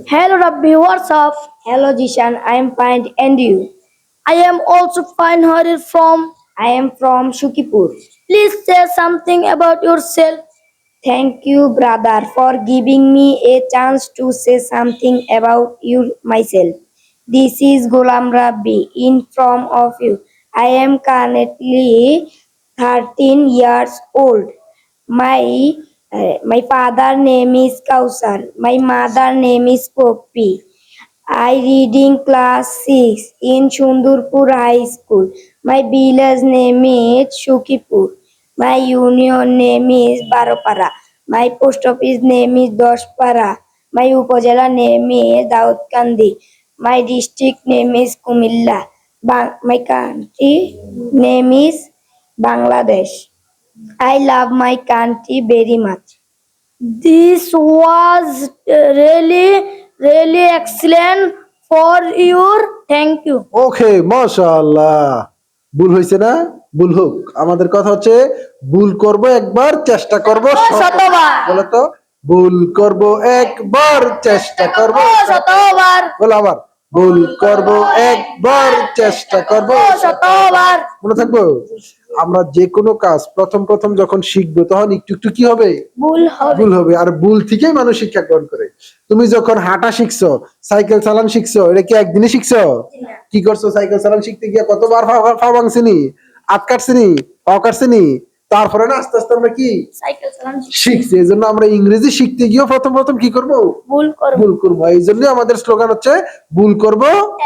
Hello Rabbi, what's up? Hello Jishan, I am fine and you? I am also fine. Where are you from? I am from Shukipur. Please say something about yourself. Thank you brother for giving me a chance to say something about you myself. This is Golam Rabbi in front of you. I am currently 13 years old. My father name is Kausar. My mother name is Poppy. I read in class 6 in Chundurpur High School. My village name is Shukipur. My union name is Baropara. My post office name is Dospara. My upajala name is Daudkandi. My district name is Kumilla. My country name is Bangladesh. I love my country very much. This was really excellent for your. Thank you. ওকে, মাশাআল্লাহ। ভুল হয়েছে না? ভুল হোক, আমাদের কথা হচ্ছে ভুল করব একবার, চেষ্টা করব শতবার। বলো তো, ভুল করব একবার, চেষ্টা করব শতবার। বলো আবার, ভুল করব একবার, চেষ্টা করব শতবার। মনে থাকবো। আমরা যে কোনো কাজ প্রথম প্রথম যখন শিখবো তখন একটু একটু কি হবে, ভুল হবে। ভুল হবে। আর ভুল থেকেই মানুষ শিক্ষা গ্রহণ করে। তুমি যখন হাঁটা শিখছো, সাইকেল চালান শিখছো, এটা কি একদিনে শিখছো? কি করছো? সাইকেল চালান শিখতে গিয়ে কতবার পা ভাঙছিনি, আট কাটছিনি, পা কাটছিনি, তারপরে না আস্তে আস্তে আমরা কি সাইকেল চালানো শিখছি। এই জন্য আমরা ইংরেজি শিখতে গিয়েও প্রথম প্রথম কি করবো, ভুল করব। ভুল করবো। এই জন্য আমাদের স্লোগান হচ্ছে ভুল করব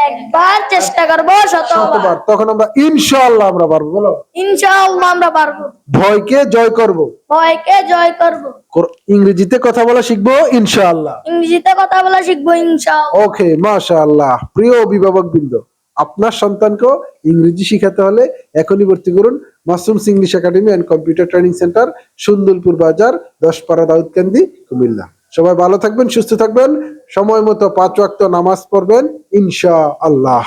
একবার, চেষ্টা করব শতবার। শতবার। তখন আমরা ইনশাআল্লাহ আমরা পারবো। বলো, ইনশাআল্লাহ আমরা পারবো। ভয়কে জয় করব। ভয়কে জয় করব। ইংরেজিতে কথা বলা শিখবো ইনশাআল্লাহ। ইংরেজিতে কথা বলা শিখবো ইনশাআল্লাহ। ওকে, মাশাআল্লাহ। প্রিয় অভিভাবক বৃন্দ, আপনার সন্তানকে ইংরেজি শিখাতে হলে এখনই ভর্তি করুন Masum's English academy and computer training centre, Sundarpur Bazar, 10 Daudkandi, Comilla. সবাই ভালো থাকবেন, সুস্থ থাকবেন, সময় মতো 5 ওয়াক্ত নামাজ পড়বেন ইনশাআল্লাহ।